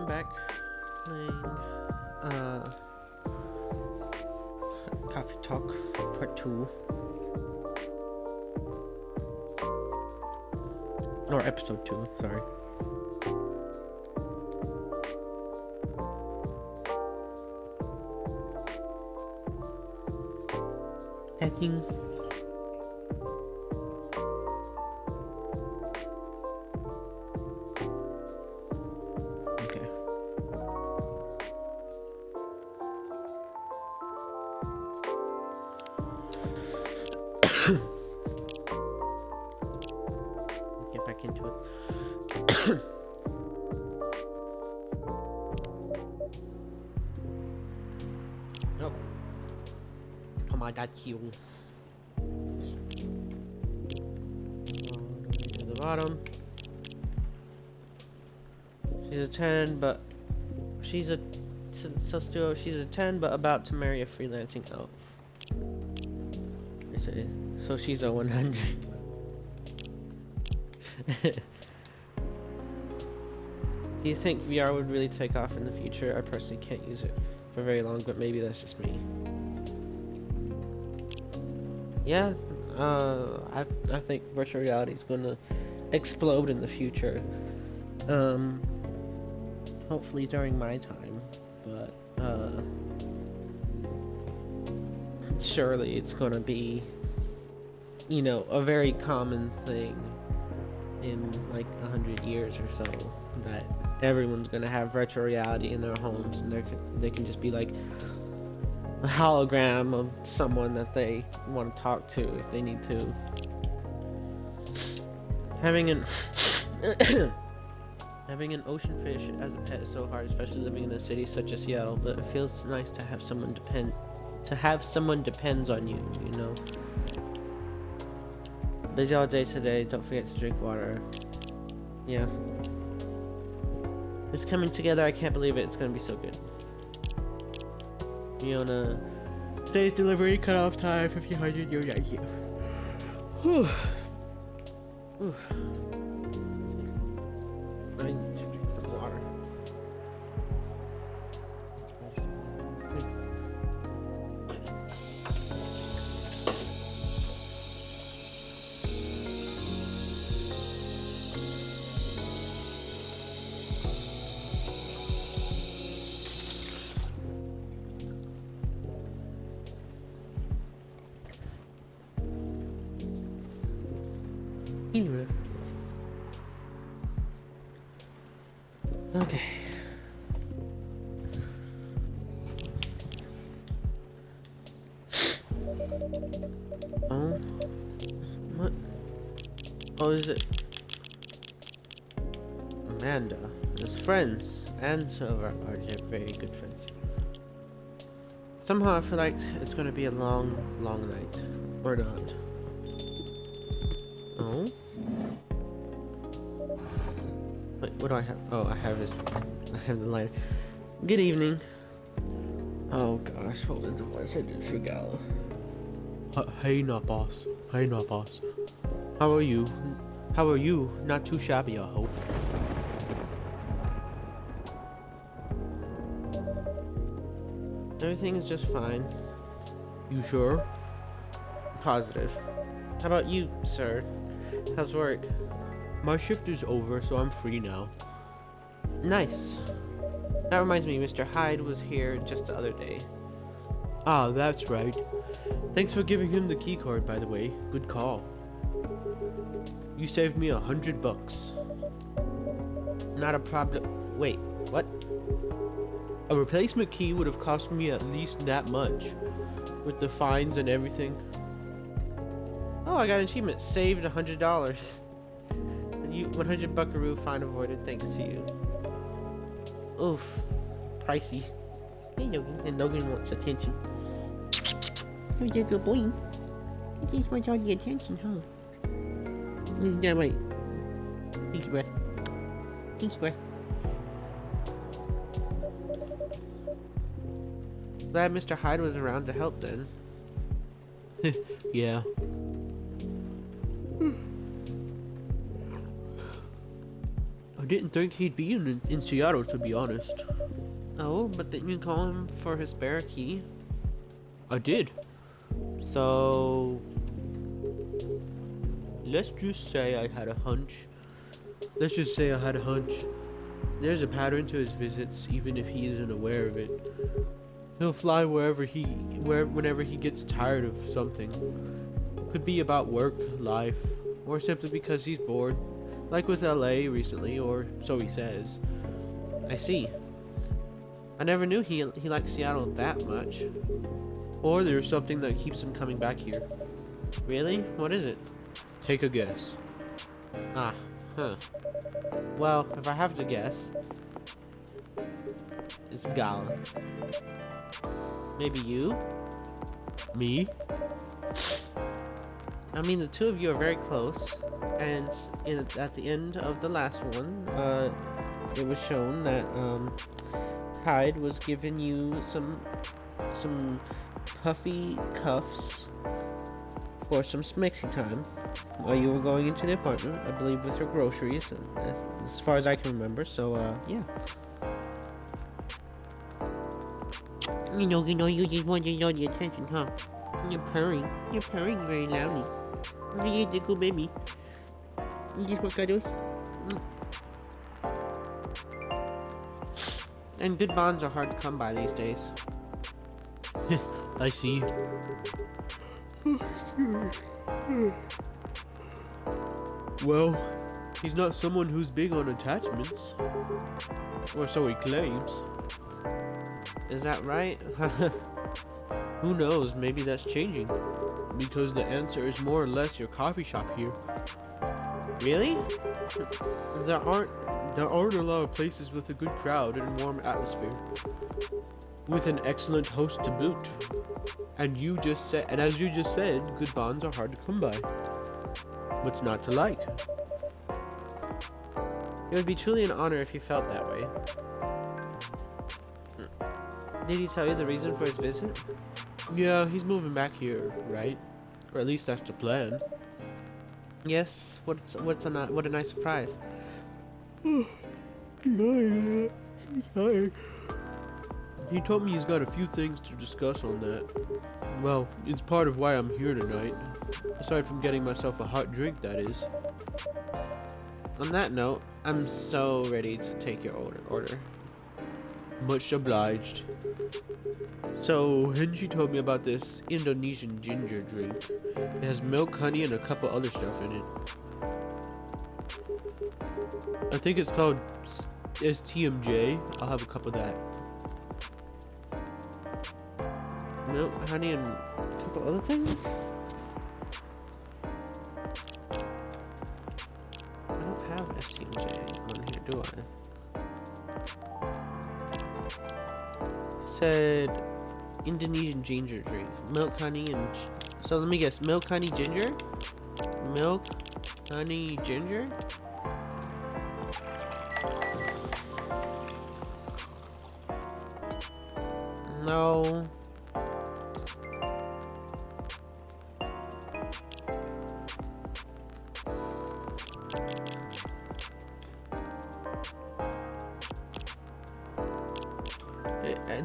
I'm back playing Coffee Talk Part 2. Or Episode 2, sorry. Testing. Okay. Get back into it. Nope. Come on, that's you. To the bottom. She's a 10, but she's a she's a 10, but about to marry a freelancing elf. So she's a 100. Do you think VR would really take off in the future? I personally can't use it for very long, but maybe that's just me. Yeah, I think virtual reality is gonna explode in the future. Hopefully during my time, but surely it's gonna be, you know, a very common thing in like 100 years or so, that everyone's gonna have virtual reality in their homes, and they can just be like a hologram of someone that they want to talk to if they need to. Having an having an ocean fish as a pet is so hard, especially living in a city such as Seattle, but it feels nice to have someone depends on you, you know. Busy all day today, don't forget to drink water. Yeah. It's coming together, I can't believe it, it's gonna be so good. Fiona, today's delivery cutoff time, 1500, you're right here. Whew. Whew. I need to drink some water. Anyway. Okay. Oh. What? Oh, is it Amanda? As friends and Silver are very good friends. Somehow I feel like it's gonna be a long, long night. Or not. Oh? Wait, what do I have? Oh, I have the lighter. Good evening. Oh gosh, what was the voice I did for Gala? Hey, not boss. Hey, not boss. How are you? How are you? Not too shabby, I hope. Everything is just fine. You sure? Positive. How about you, sir? How's work? My shift is over, so I'm free now. Nice. That reminds me, Mr. Hyde was here just the other day. Ah, that's right. Thanks for giving him the key card, by the way. Good call. You saved me $100. Not a problem. Wait, what? A replacement key would have cost me at least that much, with the fines and everything. Oh, I got an achievement. Saved $100. You 100 buckaroo fine avoided thanks to you. Oof. Pricey. Hey Logan. And Logan wants attention. You're a good boy. He just wants all the attention, huh? Yeah, wait. Deep breath. Deep breath. Glad Mr. Hyde was around to help then. Yeah. I didn't think he'd be in Seattle, to be honest. Oh, but didn't you call him for his spare key? I did. So... let's just say I had a hunch. There's a pattern to his visits, even if he isn't aware of it. He'll fly whenever he gets tired of something. Could be about work, life, or simply because he's bored. Like with LA recently, or so he says. I see. I never knew he liked Seattle that much. Or there's something that keeps him coming back here. Really? What is it? Take a guess. Ah, huh. Well, if I have to guess, it's Gala. Maybe you? Me? I mean, the two of you are very close, and at the end of the last one, it was shown that Hyde was giving you some puffy cuffs for some smexy time while you were going into the apartment, I believe, with your groceries, as far as I can remember. So, yeah. You just wanted all the attention, huh? You're purring very loudly. You're the good baby. You just want cuddles. And good bonds are hard to come by these days. I see. Well, he's not someone who's big on attachments. Or so he claims. Is that right? Who knows, maybe that's changing. Because the answer is more or less your coffee shop here. Really? There aren't a lot of places with a good crowd and warm atmosphere. With an excellent host to boot. And as you just said, good bonds are hard to come by. What's not to like? It would be truly an honor if you felt that way. Did he tell you the reason for his visit? Yeah, he's moving back here, right? Or at least that's the plan. Yes, what a nice surprise. He told me he's got a few things to discuss on that. Well, it's part of why I'm here tonight. Aside from getting myself a hot drink, that is. On that note, I'm so ready to take your order. Much obliged. So, Henshi told me about this Indonesian ginger drink. It has milk, honey, and a couple other stuff in it. I think it's called STMJ. I'll have a cup of that. Milk, honey, and a couple other things? I don't have STMJ on here, do I? Said Indonesian ginger drink. Milk, honey, and... So let me guess. Milk, honey, ginger? Milk, honey, ginger? No.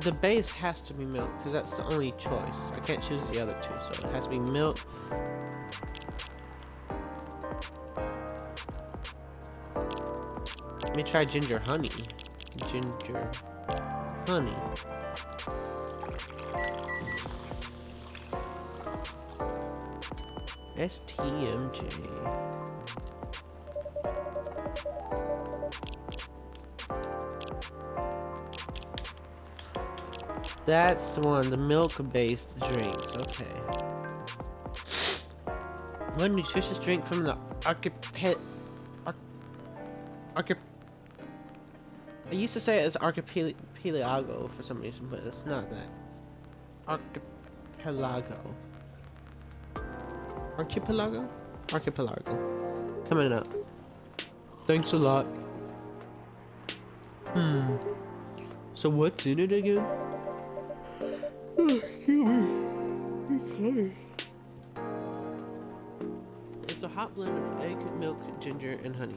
The base has to be milk, because that's the only choice. I can't choose the other two, so it has to be milk. Let me try ginger honey. Ginger honey. STMJ. That's the one, the milk-based drinks. Okay. One nutritious drink from the I used to say it as archipelago for some reason, but it's not that. Archipelago. Archipelago? Archipelago. Coming up. Thanks a lot. So what's in it again? It's a hot blend of egg, milk, ginger, and honey.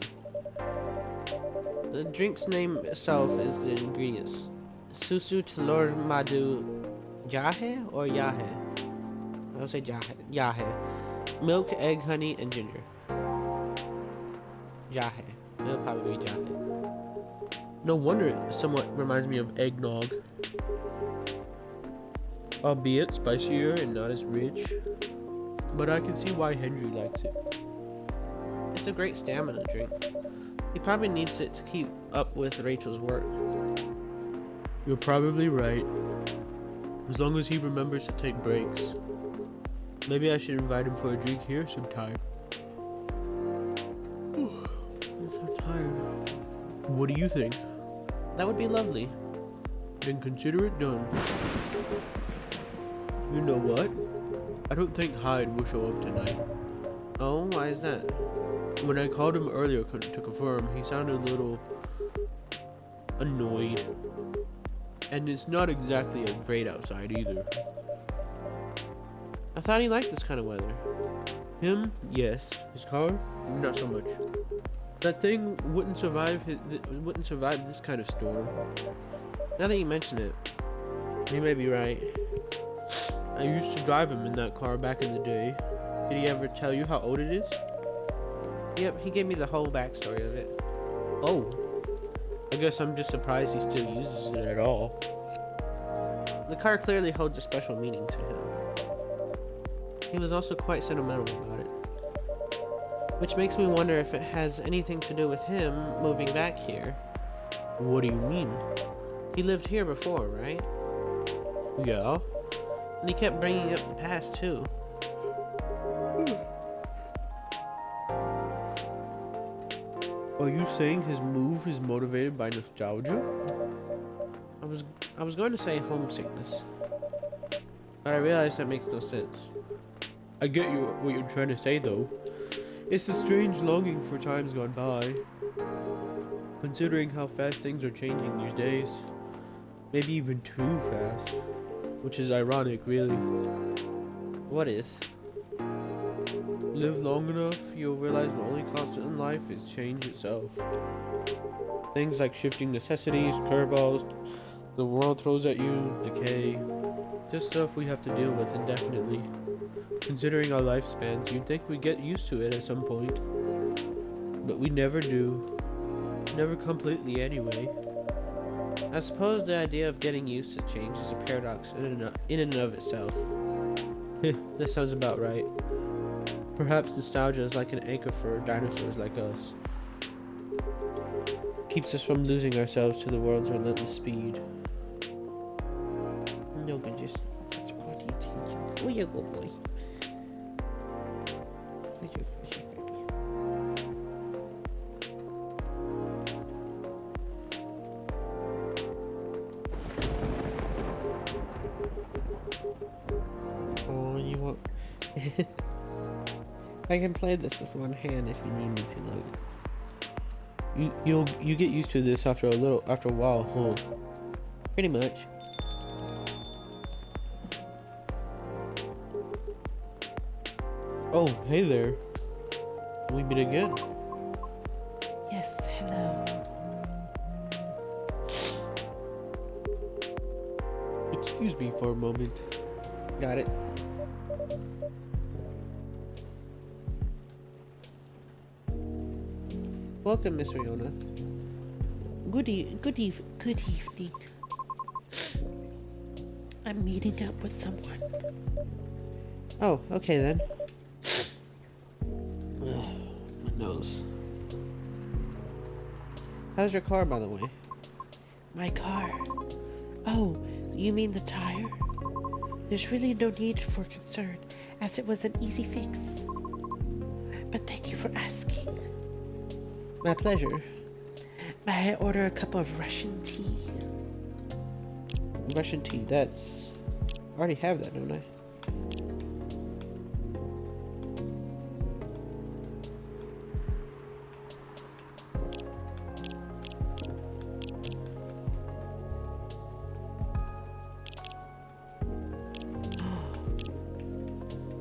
The drink's name itself is the ingredients. Susu, telur, madu, jahe or yahe? I'll say jahe. Yahe. Milk, egg, honey, and ginger. Jahe. It'll probably be jahe. No wonder it somewhat reminds me of eggnog. Albeit spicier and not as rich. But I can see why Henry likes it. It's a great stamina drink. He probably needs it to keep up with Rachel's work. You're probably right. As long as he remembers to take breaks. Maybe I should invite him for a drink here sometime. I'm so tired. What do you think? That would be lovely. Then consider it done. You know what? I don't think Hyde will show up tonight. Oh, why is that? When I called him earlier to confirm, he sounded a little annoyed. And it's not exactly great outside either. I thought he liked this kind of weather. Him, yes. His car, not so much. That thing wouldn't survive this kind of storm. Now that you mention it, you may be right. I used to drive him in that car back in the day. Did he ever tell you how old it is? Yep, he gave me the whole backstory of it. Oh. I guess I'm just surprised he still uses it at all. The car clearly holds a special meaning to him. He was also quite sentimental about it. Which makes me wonder if it has anything to do with him moving back here. What do you mean? He lived here before, right? Yeah. And he kept bringing up the past too. Are you saying his move is motivated by nostalgia? I was going to say homesickness, but I realized that makes no sense. I get what you're trying to say though. It's a strange longing for times gone by. Considering how fast things are changing these days. Maybe even too fast. Which is ironic, really. What is? Live long enough, you'll realize the only constant in life is change itself. Things like shifting necessities, curveballs, the world throws at you, decay. Just stuff we have to deal with indefinitely. Considering our lifespans, you'd think we'd get used to it at some point. But we never do. Never completely anyway. I suppose the idea of getting used to change is a paradox in and of itself. That sounds about right. Perhaps nostalgia is like an anchor for dinosaurs like us. Keeps us from losing ourselves to the world's relentless speed. No, but just... That's potty attention. Where you go, boy? Oh, you want... I can play this with one hand if you need me to, like. You get used to this after a while, huh? Pretty much. Oh, hey there. We meet again. Yes, hello. Excuse me for a moment. Got it. Welcome, Miss Riona. Good evening. I'm meeting up with someone. Oh, okay then. Ugh, my nose. How's your car, by the way? My car? Oh, you mean the tire? There's really no need for concern, as it was an easy fix. But thank you for asking. My pleasure. May I order a cup of Russian tea? Russian tea, that's... I already have that, don't I?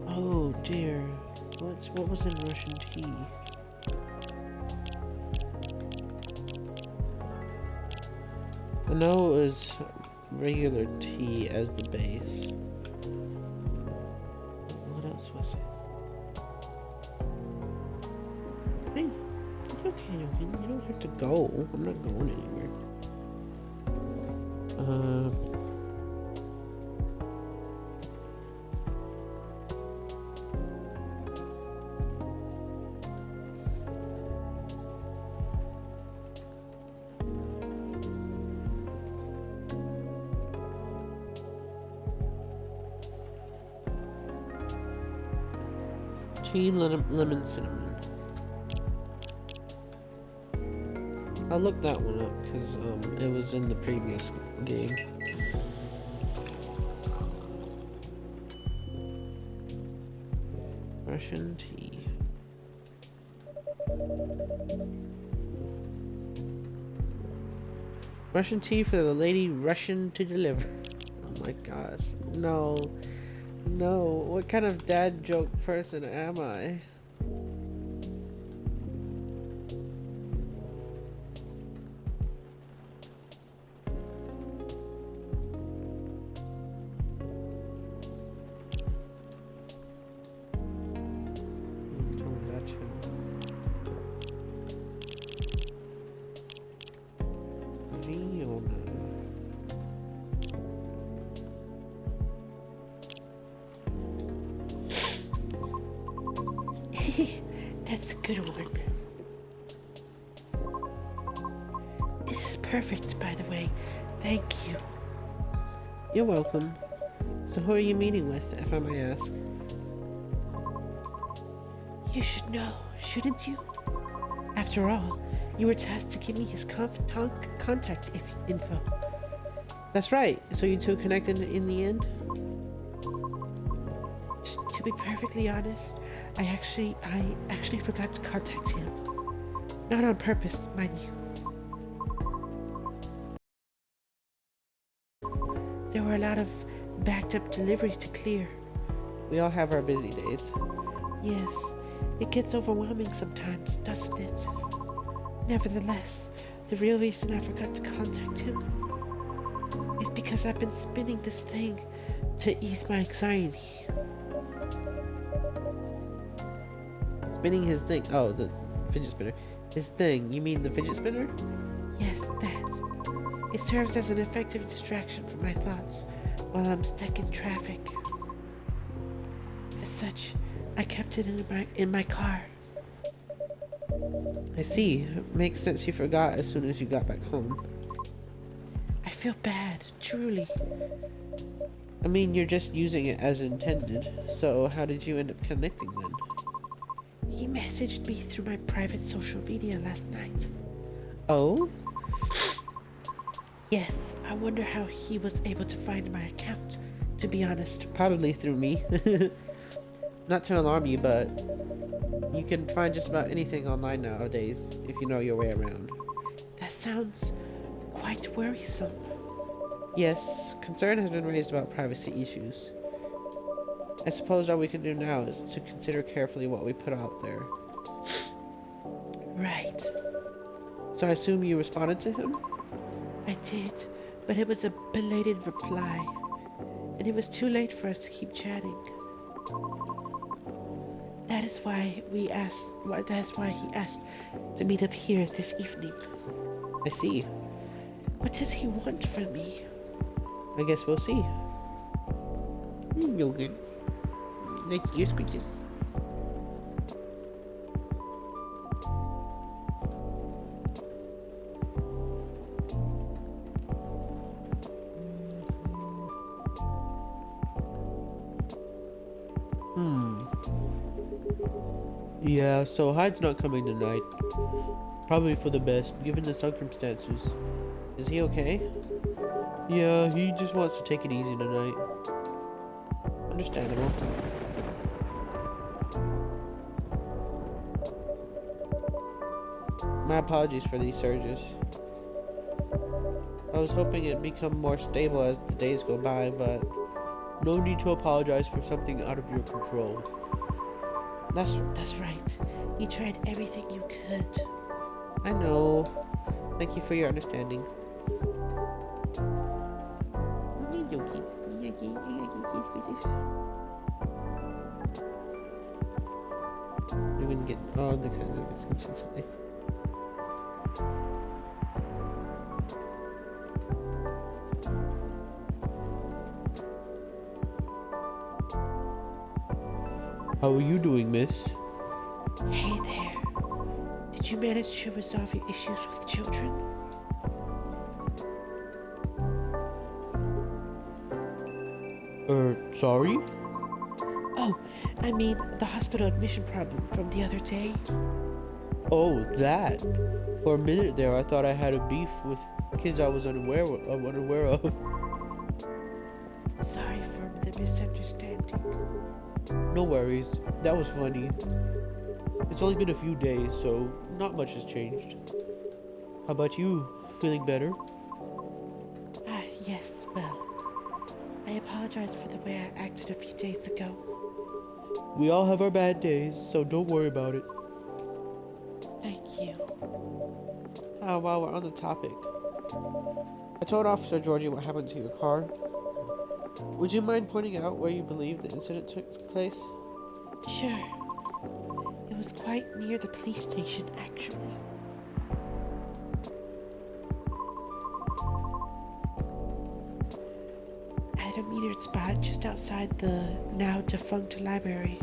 Oh dear. What was in Russian tea? I know it was regular tea as the base. What else was it? Hey, it's okay, you don't have to go. I'm not going anywhere. Tea, lemon, cinnamon. I'll look that one up because it was in the previous game. Russian tea. Russian tea for the lady Russian to deliver. Oh my gosh. No. No. What kind of dad joke person am I? That's a good one. This is perfect, by the way. Thank you. You're welcome. So who are you meeting with, if I may ask? You should know, shouldn't you? After all, you were tasked to give me his contact info. That's right. So you two connected in the end? To be perfectly honest, I actually forgot to contact him. Not on purpose, mind you. There were a lot of backed up deliveries to clear. We all have our busy days. Yes, it gets overwhelming sometimes, doesn't it? Nevertheless, the real reason I forgot to contact him is because I've been spinning this thing to ease my anxiety. Spinning his thing? Oh, the fidget spinner. His thing? You mean the fidget spinner? Yes, that. It serves as an effective distraction from my thoughts while I'm stuck in traffic. As such, I kept it in my car. I see. It makes sense you forgot as soon as you got back home. I feel bad, truly. I mean, you're just using it as intended, so how did you end up connecting then? He messaged me through my private social media last night. Oh? Yes, I wonder how he was able to find my account, to be honest. Probably through me. Not to alarm you, but you can find just about anything online nowadays if you know your way around. That sounds quite worrisome. Yes, concern has been raised about privacy issues. I suppose all we can do now is to consider carefully what we put out there. Right. So I assume you responded to him? I did, but it was a belated reply, and it was too late for us to keep chatting. That's why he asked to meet up here this evening. I see. What does he want from me? I guess we'll see. You're good. Like ear squeaches. Yeah, so Hyde's not coming tonight. Probably for the best, given the circumstances. Is he okay? Yeah, he just wants to take it easy tonight. Understandable. My apologies for these surges. I was hoping it'd become more stable as the days go by, but no need to apologize for something out of your control. That's right. You tried everything you could. I know. Thank you for your understanding. I'm gonna get all the kinds of attention today. How are you doing, miss? Hey there. Did you manage to resolve your issues with children? Sorry? Oh, I mean the hospital admission problem from the other day. Oh, that. For a minute there, I thought I had a beef with kids I was unaware of. Sorry for the misunderstanding. No worries. That was funny. It's only been a few days, so not much has changed. How about you? Feeling better? Yes, well, I apologize for the way I acted a few days ago. We all have our bad days, so don't worry about it. Thank you. While we're on the topic, I told Officer Georgie what happened to your car. Would you mind pointing out where you believe the incident took place? Sure. It was quite near the police station, actually. At a metered spot just outside the now defunct library.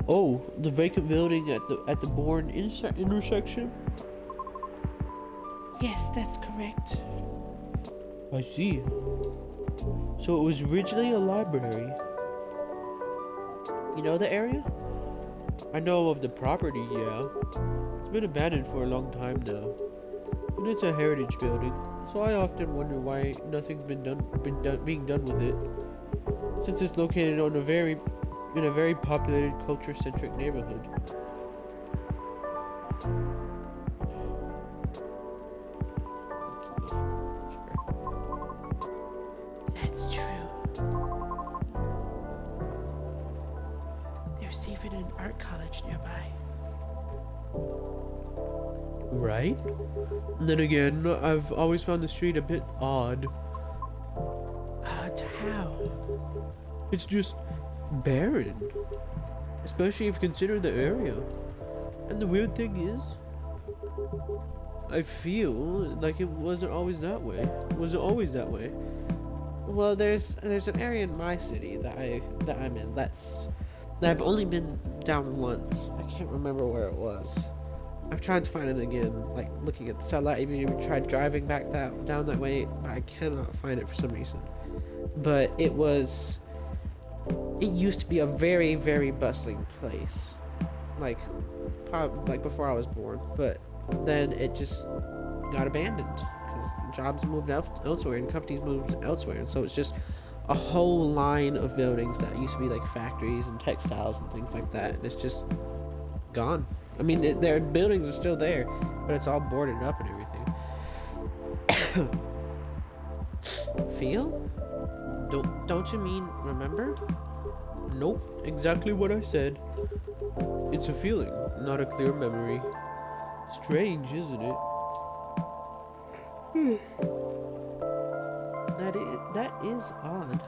Oh, the vacant building at the Bourne intersection? Yes, that's correct. I see. So it was originally a library. You know the area? I know of the property, yeah. It's been abandoned for a long time now. And it's a heritage building, so I often wonder why nothing's being done with it. Since it's located in a very populated, culture-centric neighborhood. That's true. There's even an art college nearby. Right? And then again, I've always found the street a bit odd. Odd how? It's just barren. Especially if you consider the area. And the weird thing is, I feel like it wasn't always that way. Was it always that way? Well, there's an area in my city that I'm in that I've only been down once. I can't remember where it was. I've tried to find it again, like looking at the satellite. Even tried driving back down that way, but I cannot find it for some reason. But it used to be a very, very bustling place, like before I was born. But then it just got abandoned because jobs moved elsewhere and companies moved elsewhere, and so it's just a whole line of buildings that used to be like factories and textiles and things like that, and it's just gone. I mean, their buildings are still there, but it's all boarded up and everything. Feel? Don't you mean remember? Nope, exactly what I said. It's a feeling, not a clear memory. Strange, isn't it? That is odd.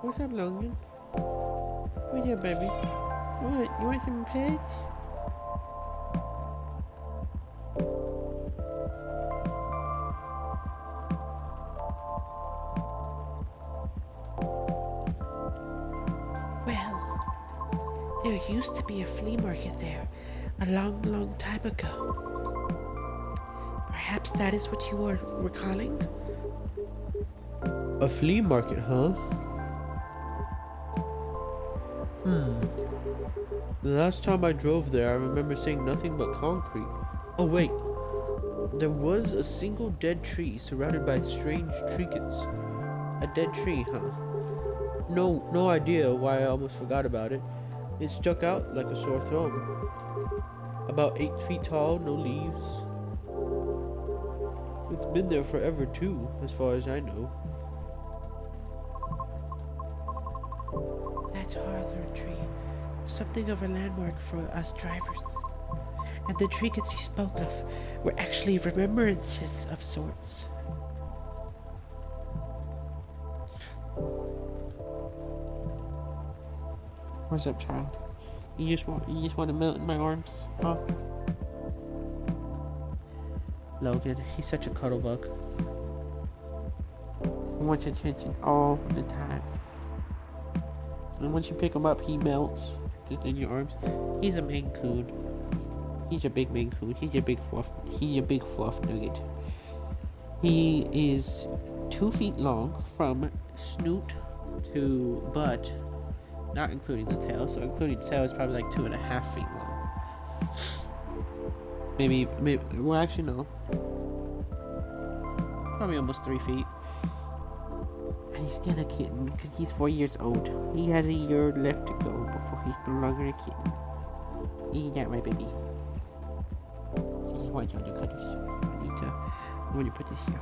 What's up, Logan? What's up, baby? You want some pets? Well, there used to be a flea market there a long, long time ago. Perhaps that is what you are recalling? A flea market, huh? The last time I drove there, I remember seeing nothing but concrete. Oh wait, there was a single dead tree surrounded by strange trinkets. A dead tree, huh? No idea why I almost forgot about it. It stuck out like a sore thumb. About 8 feet tall, no leaves. It's been there forever too, as far as I know. That's Hawthorne Tree. Something of a landmark for us drivers. And the trinkets you spoke of were actually remembrances of sorts. What's up, child? You just want to melt in my arms? Huh? Logan, he's such a cuddle bug. He wants attention all the time. And once you pick him up, he melts just in your arms. He's a Maine Coon. He's a big Maine Coon. He's a big fluff nugget. He is 2 feet long from snoot to butt, not including the tail. So including the tail is probably like 2.5 feet long. Maybe. Well, actually no. Probably almost 3 feet. And he's still a kitten because he's 4 years old. He has a year left to go before he's no longer a kitten. Isn't that right, baby? I just want y'all to cuddles. I want to put this here.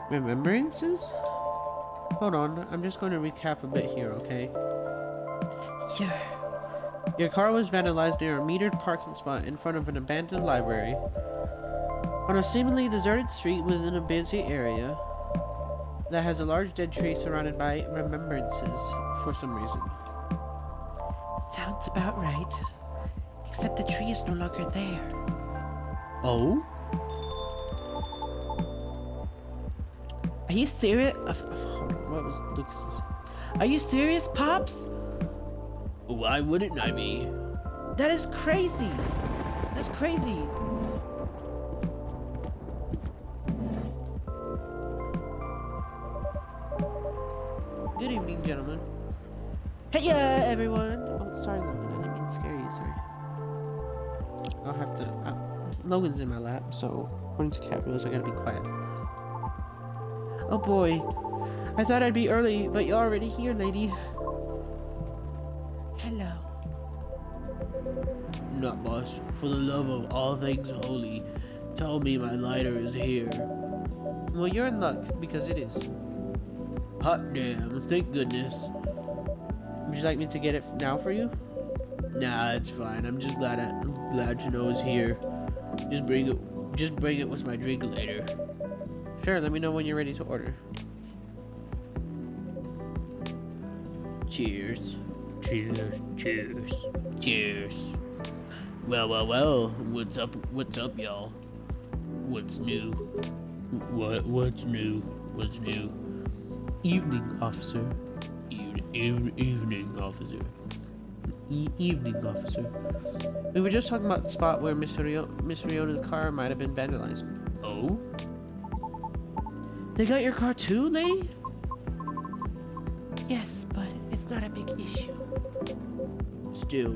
Remembrances? Hold on, I'm just going to recap a bit here, okay? Sure. Your car was vandalized near a metered parking spot in front of an abandoned library. On a seemingly deserted street within a busy area that has a large dead tree surrounded by remembrances for some reason. Sounds about right. Except the tree is no longer there. Oh? Are you serious? Hold on, what was Lucas's? Are you serious, Pops? Why wouldn't I be? That is crazy! That's crazy! Good evening, gentlemen. Hey, everyone! Oh, sorry, Logan. I didn't mean to scare you. Sorry. I'll have to. Logan's in my lap, so according to cat rules, I gotta be quiet. Oh boy, I thought I'd be early, but you're already here, lady. Hello. Not boss. For the love of all things holy, tell me my lighter is here. Well, you're in luck because it is. Hot damn! Thank goodness. Would you like me to get it now for you? Nah, it's fine. I'm just glad to know it's here. Just bring it with my drink later. Sure, let me know when you're ready to order. Cheers. Cheers. Cheers. Cheers. Well. What's up, y'all? What's new? What's new? Evening, officer. Evening, officer. Evening, officer. We were just talking about the spot where Miss Riona's car might have been vandalized. Oh? They got your car too, lady? Yes, but it's not a big issue. Still.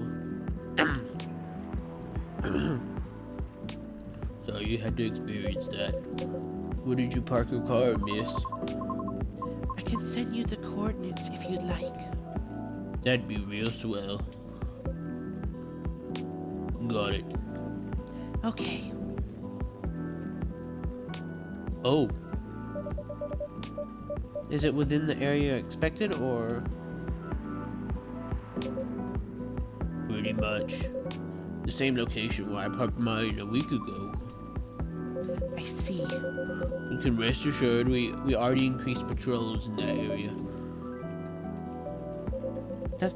So you had to experience that. Where did you park your car, miss? I can send you the coordinates if you'd like. That'd be real swell. Got it. Okay. Oh. Is it within the area expected, or? Pretty much. The same location where I parked mine a week ago. I see. You can rest assured we already increased patrols in that area. That's...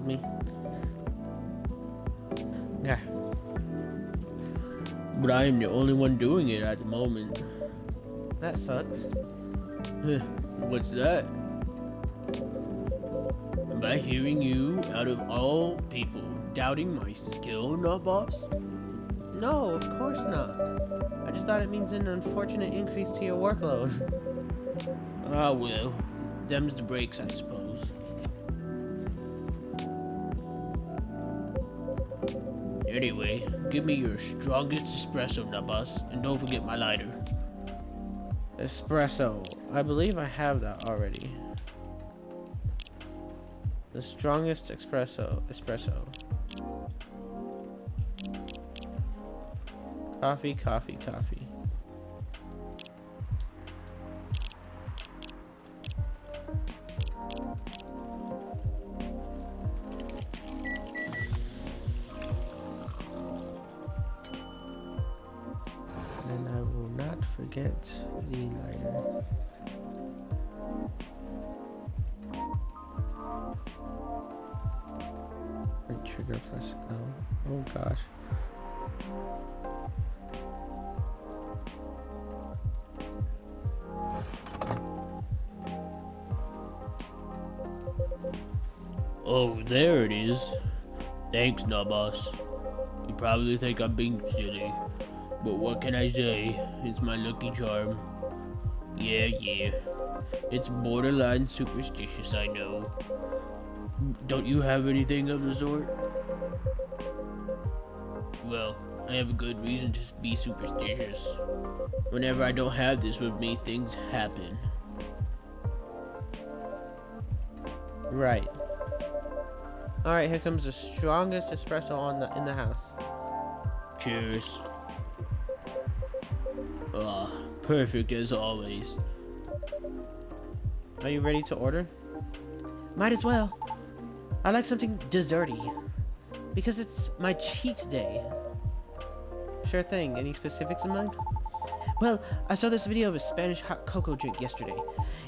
called me. Yeah. But I am the only one doing it at the moment. That sucks. What's that? Am I hearing you, out of all people, doubting my skill, not boss? No, of course not. I just thought it means an unfortunate increase to your workload. Ah, well, them's the breaks, I suppose. Anyway, give me your strongest espresso, na boss, and don't forget my lighter. Espresso. I believe I have that already. The strongest espresso. Coffee. And I will not forget the lighter. Trigger plus L. Oh gosh. Oh, there it is. Thanks, nah boss. You probably think I'm being silly, but what can I say? It's my lucky charm. Yeah. It's borderline superstitious, I know. Don't you have anything of the sort? Well, I have a good reason to be superstitious. Whenever I don't have this with me, things happen. Right. Alright, here comes the strongest espresso in the house. Cheers. Ah, perfect as always. Are you ready to order? Might as well. I like something desserty. Because it's my cheat day. Sure thing. Any specifics in mind? Well, I saw this video of a Spanish hot cocoa drink yesterday.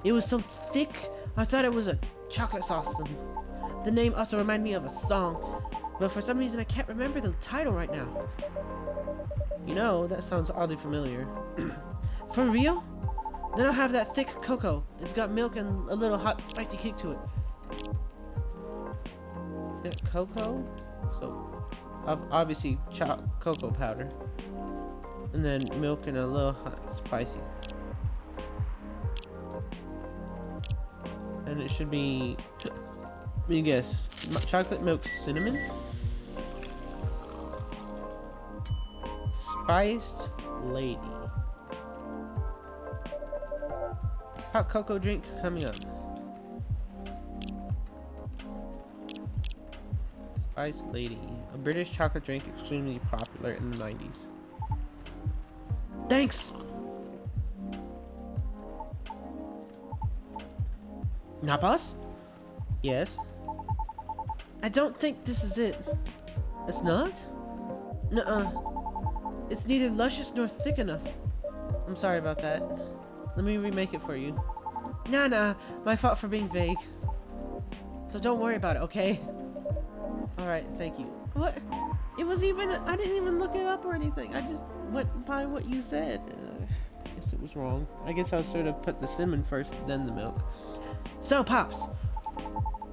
It was so thick, I thought it was a chocolate sauce. And the name also reminded me of a song, but for some reason I can't remember the title right now. You know, that sounds oddly familiar. For real? Then I'll have that thick cocoa. It's got milk and a little hot spicy kick to it. Is it cocoa? So, obviously cocoa powder. And then milk and a little hot spicy. And it should be, let me guess, chocolate milk cinnamon? Spiced lady. Hot cocoa drink coming up. Spiced lady. A British chocolate drink extremely popular in the 90s. Thanks! Not boss? Yes? I don't think this is it. It's not? Nuh-uh. It's neither luscious nor thick enough. I'm sorry about that. Let me remake it for you. Nah, my fault for being vague. So don't worry about it, okay? Alright, thank you. What? It was even, I didn't even look it up or anything. I just went by what you said. Guess it was wrong. I guess I should have put the cinnamon first, then the milk. So, Pops.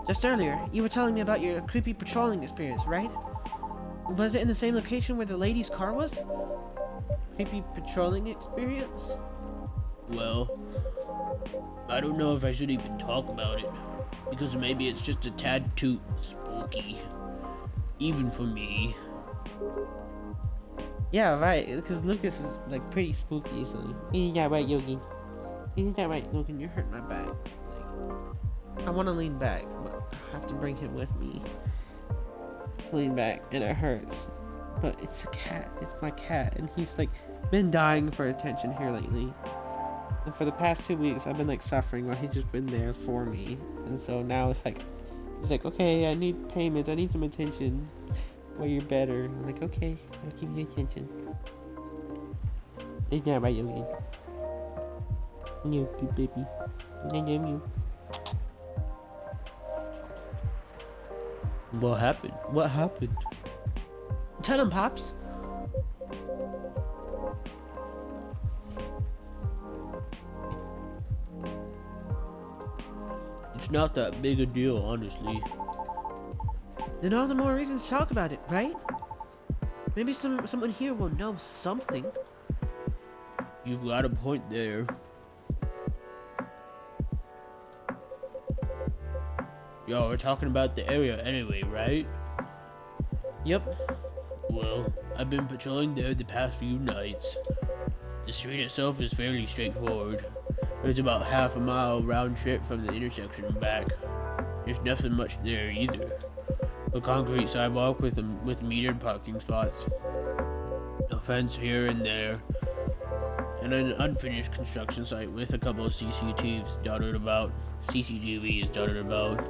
Just earlier, you were telling me about your creepy patrolling experience, right? Was it in the same location where the lady's car was? Creepy patrolling experience? Well, I don't know if I should even talk about it, because maybe it's just a tad too spooky, even for me. Yeah, right, because Lucas is like pretty spooky easily. Isn't that right, Yogi? Isn't that right, Logan? You're hurting my back. I want to lean back, but I have to bring him with me. To lean back, and it hurts. But it's a cat. It's my cat, and he's like been dying for attention here lately. And for the past 2 weeks, I've been like suffering while he's just been there for me. And so now it's like, he's like, okay, I need payment. I need some attention. Well, you're better. I'm like, okay, I'll give you attention. Isn't that right, Yogi? You good baby. I love you. What happened? What happened? Tell him, Pops. It's not that big a deal, honestly. Then all the more reason to talk about it, right? Maybe someone here will know something. You've got a point there. Yo, we're talking about the area anyway, right? Yep. Well, I've been patrolling there the past few nights. The street itself is fairly straightforward. There's about half a mile round trip from the intersection and back. There's nothing much there either. A concrete sidewalk with metered parking spots, a fence here and there, and an unfinished construction site with a couple of CCTVs dotted about. CCTVs dotted about.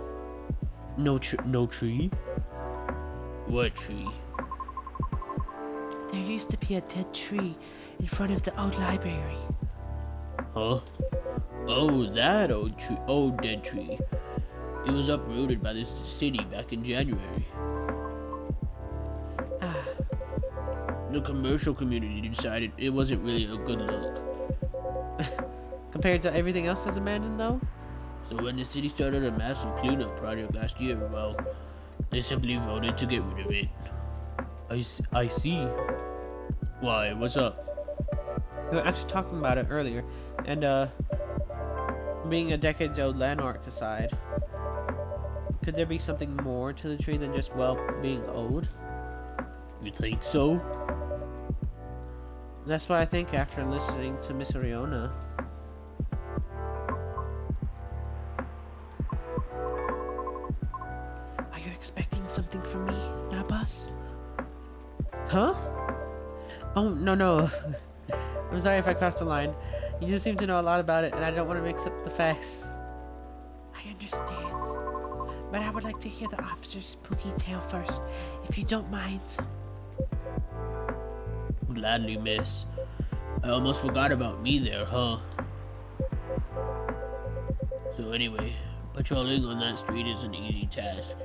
No tree? What tree? There used to be a dead tree in front of the old library. Huh? Oh, that old dead tree. It was uprooted by the city back in January. Ah, The commercial community decided it wasn't really a good look. compared to everything else that's abandoned, though? So when the city started a massive cleanup project last year, well, they simply voted to get rid of it. I see. Why? What's up? We were actually talking about it earlier, and being a decades-old landmark aside, could there be something more to the tree than just, well, being old? You think so? That's what I think after listening to Miss Oriona. Are you expecting something from me, now, boss? Huh? Oh, no. I'm sorry if I crossed the line. You just seem to know a lot about it, and I don't want to mix up the facts. I understand. But I would like to hear the officer's spooky tale first, if you don't mind. Gladly, miss. I almost forgot about me there, huh? So anyway, patrolling on that street is an easy task.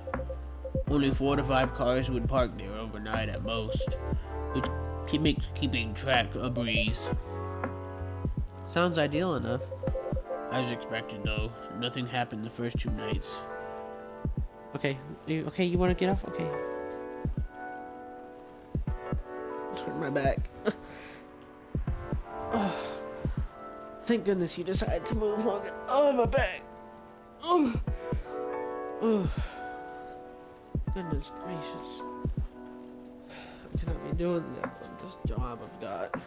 Only 4 to 5 cars would park there overnight at most, which makes keeping track a breeze. Sounds ideal enough. As expected though, nothing happened the first 2 nights. Okay, you want to get off? Okay. Turn my back. Oh, thank goodness you decided to move longer. Oh, my back. Oh. Goodness gracious. I cannot be doing that with this job I've got.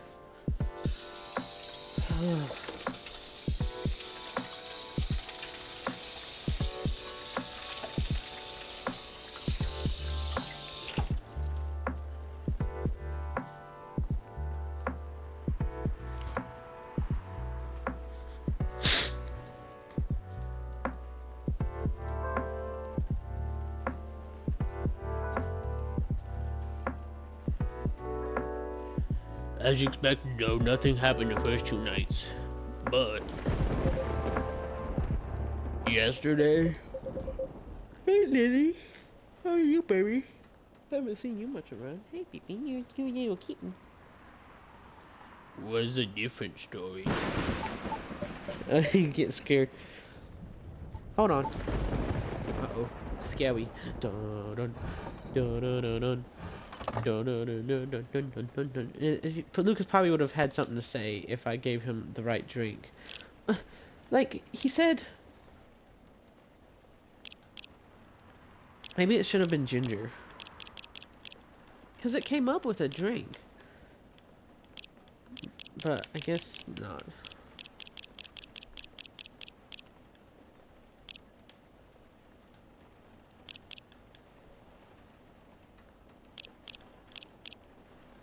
As expected though, nothing happened the first 2 nights. But yesterday, Hey, Lily. How are you, baby? Haven't seen you much around. Hey, baby, you're little kitten. was a different story. You get scared. Hold on. Uh-oh. Scawy. Dun dun dun dun dun dun. Dun, dun, dun, dun, dun, dun, dun, dun, dun. Lucas probably would have had something to say if I gave him the right drink. Like, he said... Maybe it should have been ginger. Because it came up with a drink. But I guess not.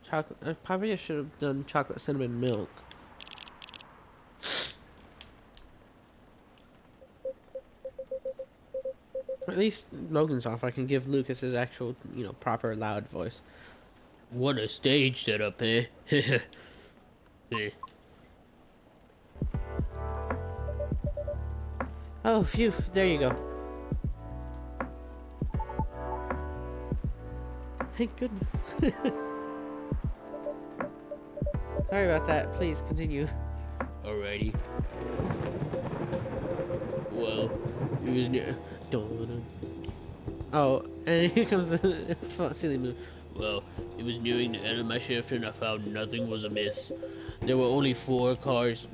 Chocolate. I probably should have done chocolate cinnamon milk. At least Logan's off. I can give Lucas his actual, proper loud voice. What a stage setup, eh? Eh. Oh, phew. There you go. Thank goodness. Sorry about that. Please continue. Alrighty. Well, it was near. Oh, and here comes the silly move. Well, it was nearing the end of my shift and I found nothing was amiss. There were only 4 cars,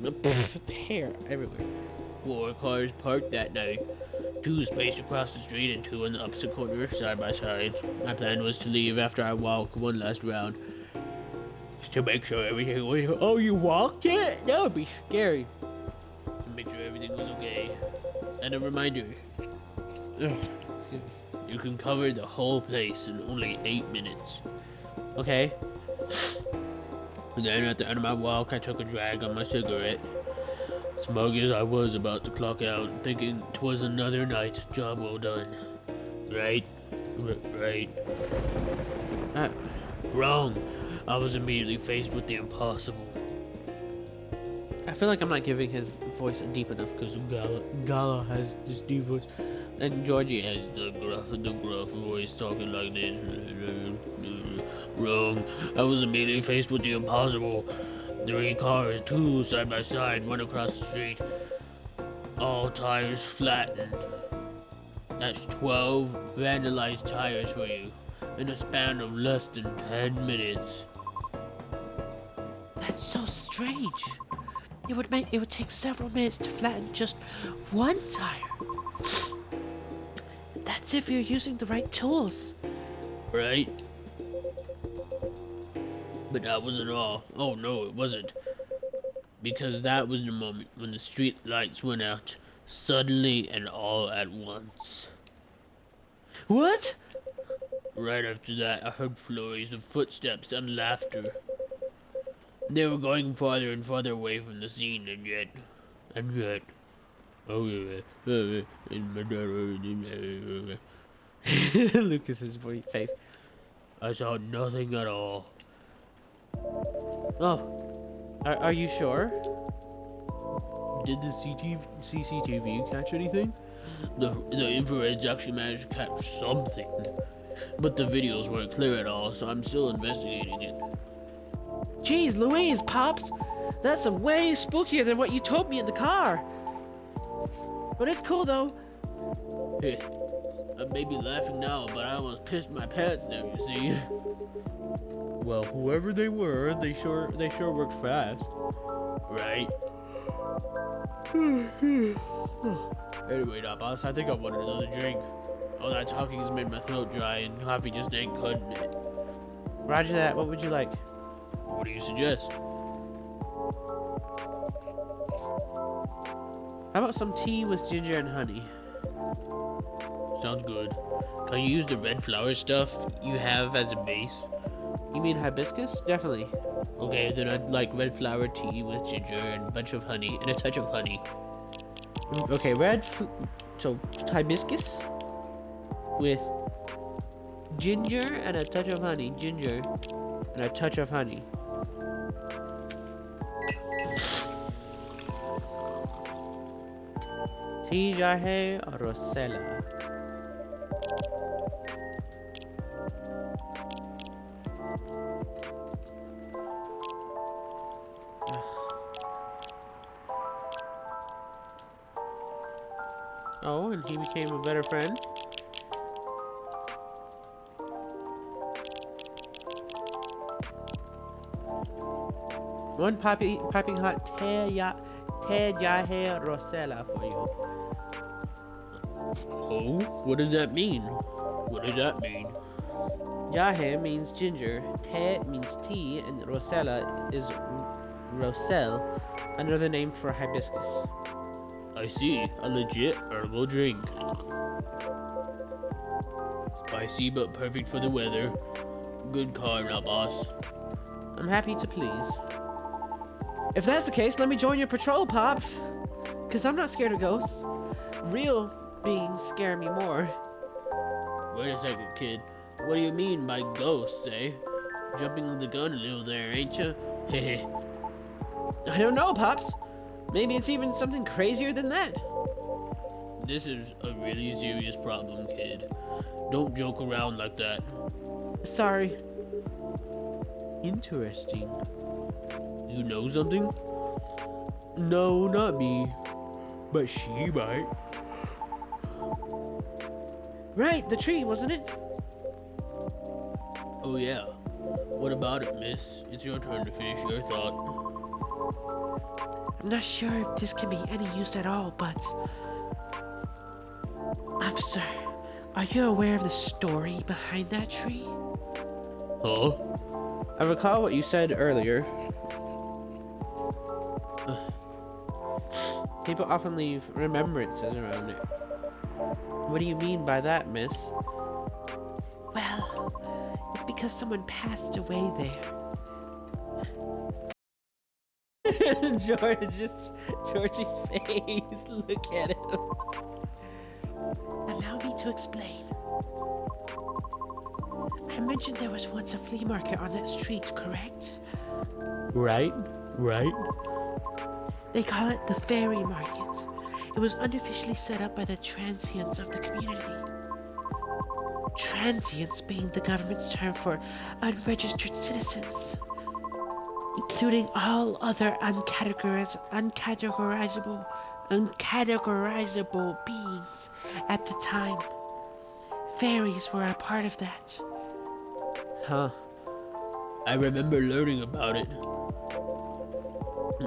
Hair everywhere. 4 cars parked that night. 2 spaced across the street and 2 in the opposite corner, side by side. My plan was to leave after I walked one last round. Just to make sure everything was... Oh, you walked it? That would be scary. To make sure everything was okay. And a reminder, Ugh, excuse me. you can cover the whole place in only 8 minutes. Okay. And then at the end of my walk, I took a drag on my cigarette. Smug as I was about to clock out, thinking 'twas another night, job well done. Right? Right. Wrong. I was immediately faced with the impossible. I feel like I'm not giving his voice deep enough because Gala has this deep voice, and Georgie has The gruff voice talking like this. Wrong. I was immediately faced with the impossible. 3 cars, 2 side by side, one across the street. All tires flattened. That's 12 vandalized tires for you, in a span of less than 10 minutes. That's so strange. It would take several minutes to flatten just one tire. That's if you're using the right tools. Right? But that wasn't all. Oh no, it wasn't. Because that was the moment when the street lights went out, suddenly and all at once. What? Right after that, I heard flurries of footsteps and laughter. They were going farther and farther away from the scene, and yet, oh yeah, Lucas's face. I saw nothing at all. Oh, are you sure? Did the CCTV catch anything? The infrared's actually managed to catch something, but the videos weren't clear at all, so I'm still investigating it. Jeez Louise, Pops! That's way spookier than what you told me in the car! But it's cool though. Hey, I may be laughing now, but I almost pissed my pants there, you see. Well, whoever they were, they sure worked fast. Right? Anyway, now, boss, I think I wanted another drink. All that talking has made my throat dry, and coffee just ain't cutting it. Roger that, what would you like? What do you suggest? How about some tea with ginger and honey? Sounds good. Can you use the red flower stuff you have as a base? You mean hibiscus? Definitely. Okay, then I'd like red flower tea with ginger and a bunch of honey and a touch of honey. Okay, so hibiscus with ginger and a touch of honey. Ginger and a touch of honey. Tea jahe rosella. Oh, and he became a better friend. One popping hot te jahe rosella for you. Oh, what does that mean? What does that mean? Jahe means ginger, te means tea, and rosella is roselle, another name for hibiscus. I see, a legit herbal drink. Spicy but perfect for the weather. Good car now, boss. I'm happy to please. If that's the case, let me join your patrol, Pops. Cause I'm not scared of ghosts. Real beings scare me more. Wait a second, kid. What do you mean by ghosts, eh? Jumping the gun a little there, ain't you? Hehe. I don't know, Pops. Maybe it's even something crazier than that. This is a really serious problem, kid. Don't joke around like that. Sorry. Interesting. You know something? No, not me. But she might. Right, the tree, wasn't it? Oh yeah. What about it, miss? It's your turn to finish your thought. I'm not sure if this can be any use at all, but... Officer, are you aware of the story behind that tree? Huh? I recall what you said earlier. People often leave remembrances around it. What do you mean by that, miss? Well, it's because someone passed away there. Georgie's face. Look at him. Allow me to explain. I mentioned there was once a flea market on that street, correct? Right. They call it the Fairy Market. It was unofficially set up by the transients of the community. Transients being the government's term for unregistered citizens, including all other uncategorizable beings at the time. Fairies were a part of that. Huh. I remember learning about it.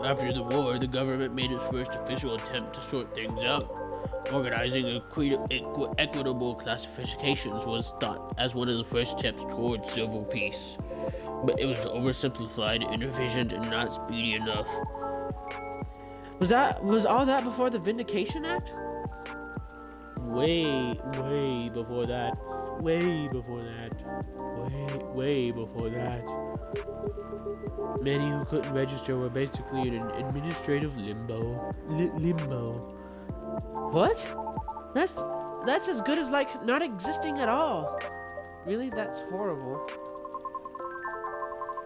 After the war, the government made its first official attempt to sort things out. Organizing equitable classifications was thought as one of the first steps towards civil peace. But it was oversimplified, inefficient, and not speedy enough. Was all that before the Vindication Act? Way before that. Way before that. Many who couldn't register were basically in an administrative limbo. Limbo. What? That's as good as like not existing at all. Really, that's horrible.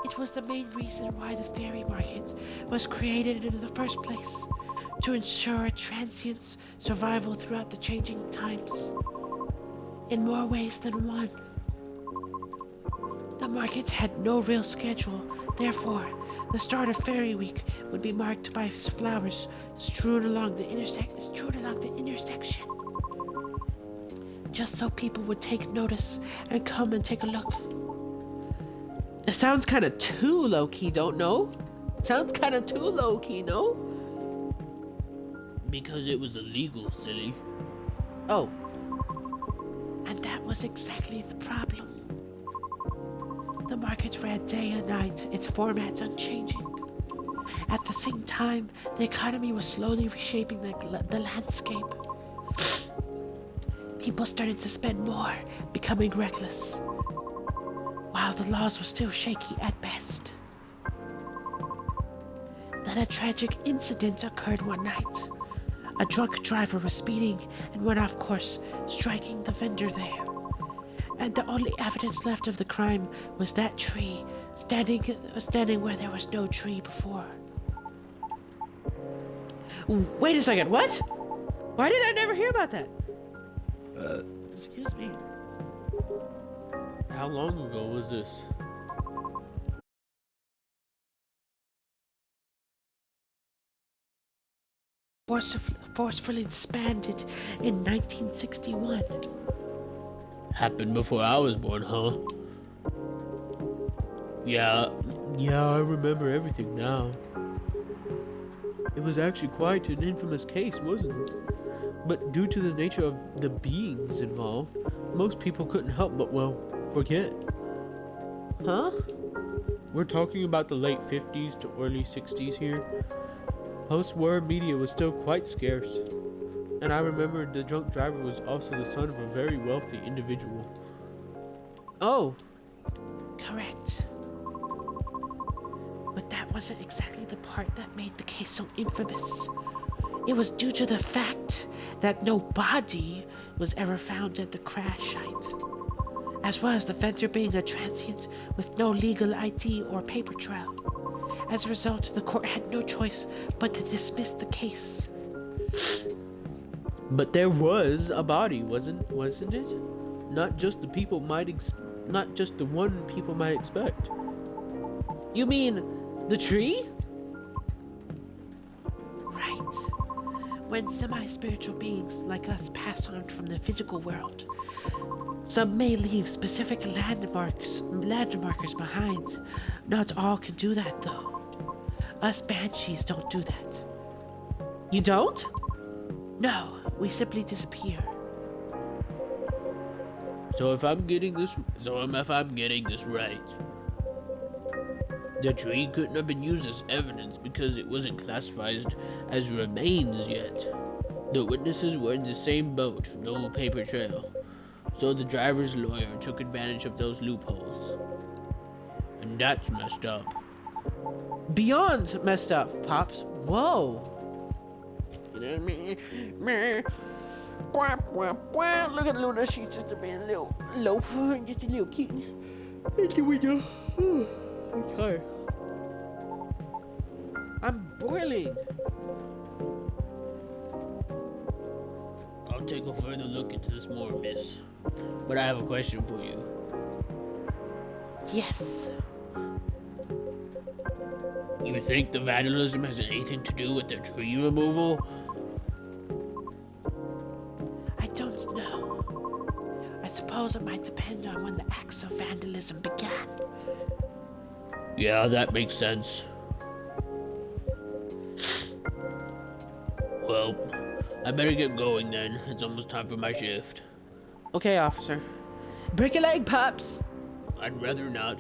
It was the main reason why the Fairy Market was created in the first place, to ensure transients' survival throughout the changing times, in more ways than one. The market had no real schedule, therefore, the start of Fairy Week would be marked by flowers strewn along the intersection, just so people would take notice and come and take a look. It sounds kind of too low-key, don't know? Sounds kind of too low-key, no? Because it was illegal, silly. Oh. And that was exactly the problem. The market ran day and night, its formats unchanging. At the same time, the economy was slowly reshaping the landscape. People started to spend more, becoming reckless, while the laws were still shaky at best. Then a tragic incident occurred one night. A drunk driver was speeding and went off course, striking the vendor there. And the only evidence left of the crime was that tree, standing where there was no tree before. Wait a second, what? Why did I never hear about that? Excuse me. How long ago was this? Forcefully disbanded in 1961. Happened before I was born, huh? Yeah, I remember everything now. It was actually quite an infamous case, wasn't it? But due to the nature of the beings involved, most people couldn't help but, well, forget. Huh? We're talking about the late 50s to early 60s here. Post-war media was still quite scarce. And I remember the drunk driver was also the son of a very wealthy individual. Oh. Correct. But that wasn't exactly the part that made the case so infamous. It was due to the fact that no body was ever found at the crash site, as well as the vendor being a transient with no legal ID or paper trail. As a result, the court had no choice but to dismiss the case. But there was a body, wasn't it? Not just the people not just the one people might expect. You mean the tree? Right. When semi-spiritual beings like us pass on from the physical world, some may leave specific landmarkers behind. Not all can do that though. Us banshees don't do that. You don't? No, we simply disappear. So if I'm getting this right, the tree couldn't have been used as evidence because it wasn't classified as remains yet. The witnesses were in the same boat, no paper trail. So the driver's lawyer took advantage of those loopholes. And that's messed up. Beyond messed up, Pops. Whoa. Look at Luna, she's just being a little loafer, just a little kitten. Out the window. I'm tired. I'm boiling. I'll take a further look into this more, miss. But I have a question for you. Yes. You think the vandalism has anything to do with the tree removal? I don't know. I suppose it might depend on when the acts of vandalism began. Yeah, that makes sense. Well, I better get going then. It's almost time for my shift. Okay, officer. Break a leg, Pops. I'd rather not.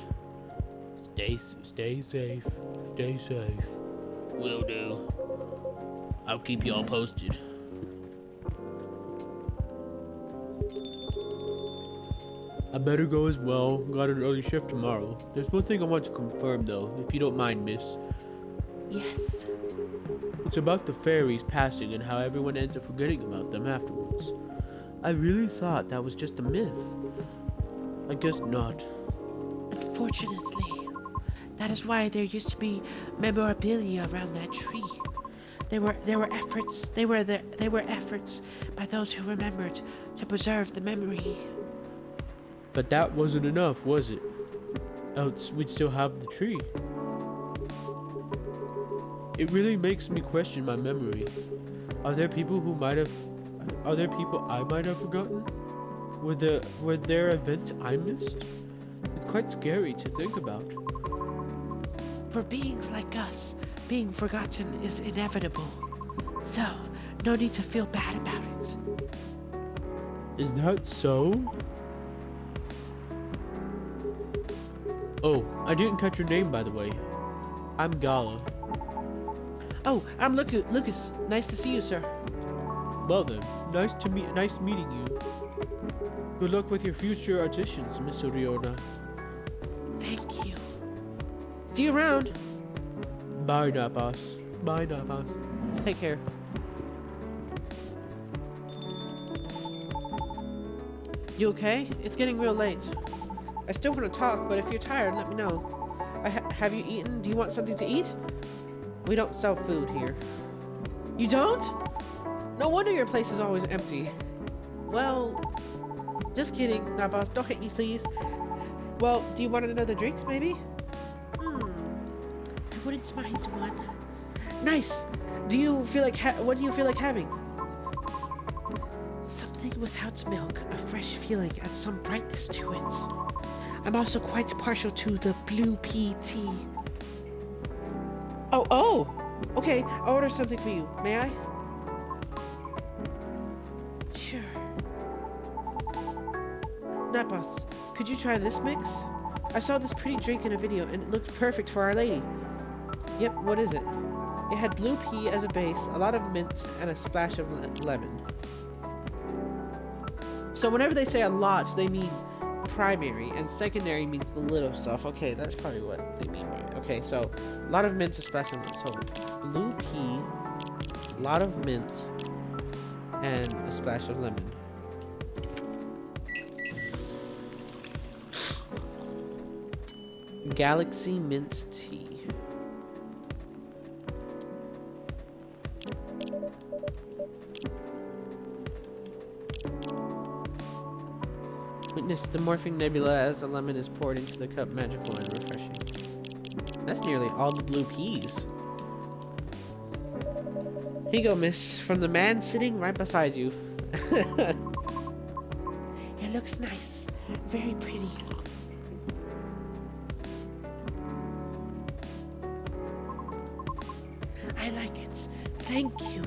Stay safe. Stay safe. Will do. I'll keep you all posted. I better go as well. Got an early shift tomorrow. There's one thing I want to confirm though, if you don't mind, miss. Yes. It's about the fairies passing and how everyone ends up forgetting about them afterwards. I really thought that was just a myth. I guess not. Unfortunately, that is why there used to be memorabilia around that tree. There were efforts by those who remembered to preserve the memory. But that wasn't enough, was it? Else we'd still have the tree. It really makes me question my memory. Are there people I might have forgotten? Were there events I missed? It's quite scary to think about. For beings like us, being forgotten is inevitable. So, no need to feel bad about it. Is that so? Oh, I didn't catch your name by the way. I'm Gala. Oh, I'm Lucas. Nice to see you, sir. Well then, nice meeting you. Good luck with your future auditions, Miss Oriona. Thank you. See you around. Bye now, boss. Bye now, boss. Take care. You okay? It's getting real late. I still want to talk, but if you're tired, let me know. Have you eaten? Do you want something to eat? We don't sell food here. You don't? No wonder your place is always empty. Well, just kidding. Nah, boss, don't hit me, please. Well, do you want another drink, maybe? I wouldn't mind one. Nice. Do you feel like what do you feel like having? Something without milk, a fresh feeling and some brightness to it. I'm also quite partial to the blue pea tea. Oh! Okay, I'll order something for you. May I? Sure. Not boss. Could you try this mix? I saw this pretty drink in a video and it looked perfect for Our Lady. Yep, what is it? It had blue pea as a base, a lot of mint, and a splash of lemon. So whenever they say a lot, they mean primary, and secondary means the little stuff. Okay, that's probably what they mean, right? Okay, so a lot of mint, a splash of lemon. So blue pea, a lot of mint, and a splash of lemon. Galaxy mint tea. Witness the morphing nebula as a lemon is poured into the cup, magical and refreshing. That's nearly all the blue peas. Here you go, miss, from the man sitting right beside you. It looks nice. Very pretty. I like it. Thank you.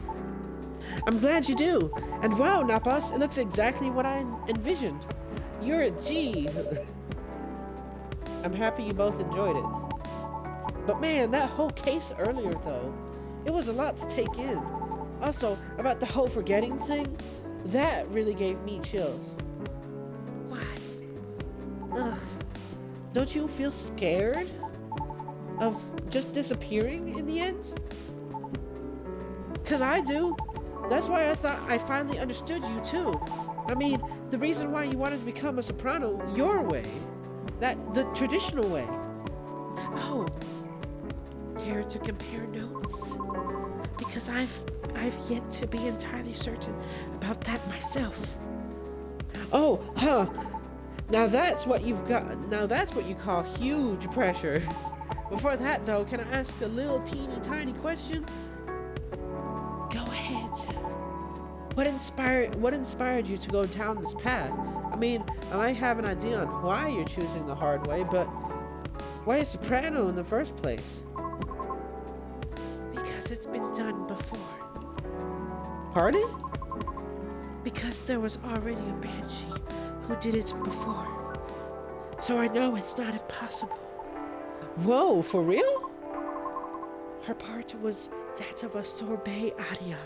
I'm glad you do. And wow, Napas, it looks exactly what I envisioned. You're a G. I'm happy you both enjoyed it. But man, that whole case earlier though, it was a lot to take in. Also, about the whole forgetting thing, that really gave me chills. Why? Ugh. Don't you feel scared of just disappearing in the end? 'Cause I do. That's why I thought I finally understood you too. I mean, the reason why you wanted to become a soprano your way. The traditional way. Oh. Care to compare notes? Because I've yet to be entirely certain about that myself. Oh, huh. Now that's what you call huge pressure. Before that though, can I ask a little teeny tiny question? Go ahead. What inspired you to go down this path? I mean, I might have an idea on why you're choosing the hard way, but why a soprano in the first place? Because it's been done before. Pardon? Because there was already a banshee who did it before. So I know it's not impossible. Whoa, for real? Her part was that of a sorbet aria,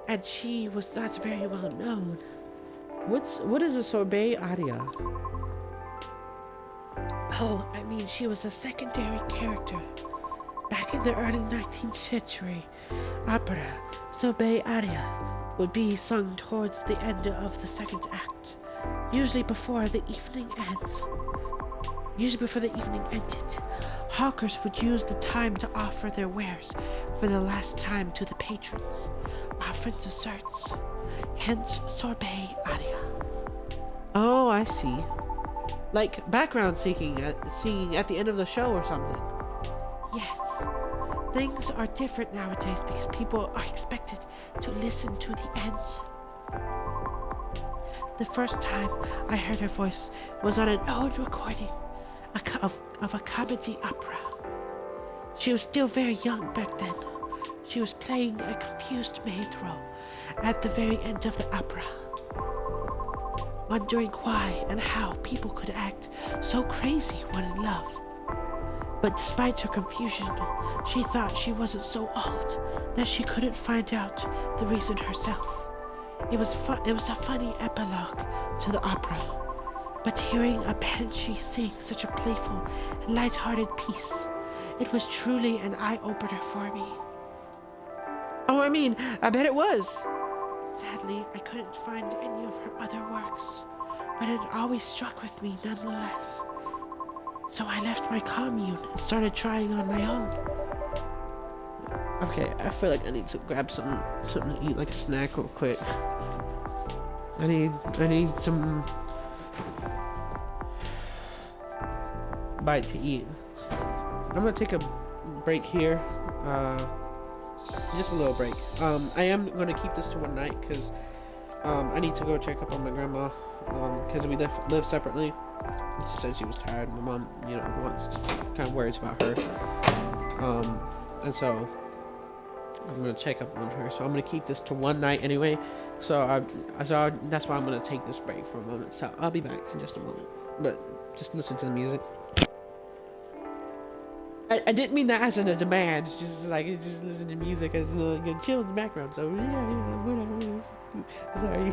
and she was not very well known. What is a sorbet aria? Oh, I mean, she was a secondary character. Back in the early 19th century, opera, sorbet aria, would be sung towards the end of the second act, usually before the evening ends. Usually before the evening ended, hawkers would use the time to offer their wares for the last time to the patrons, offering desserts, hence sorbet aria. Oh, I see. Like background singing at the end of the show or something. Yes, things are different nowadays because people are expected to listen to the end. The first time I heard her voice was on an old recording of a comedy opera. She was still very young back then. She was playing a confused maid role at the very end of the opera, wondering why and how people could act so crazy when in love. But despite her confusion, she thought she wasn't so old that she couldn't find out the reason herself. It was a funny epilogue to the opera, but hearing a banshee sing such a playful and light-hearted piece, it was truly an eye-opener for me. Oh, I mean, I bet it was. Sadly, I couldn't find any of her other works, but it always struck with me nonetheless. So I left my commune and started trying on my own. Okay, I feel like I need to grab something to eat, like a snack real quick. I need some bite to eat. I'm gonna take a break here. Just a little break. I am gonna keep this to one night because I need to go check up on my grandma because we live separately. She said she was tired. My mom, kind of worries about her. And so I'm gonna check up on her. So I'm gonna keep this to one night anyway. So that's why I'm gonna take this break for a moment. So I'll be back in just a moment. But just listen to the music. I didn't mean that as in a demand. Just listen to music as chill in the background. So yeah, whatever. Sorry.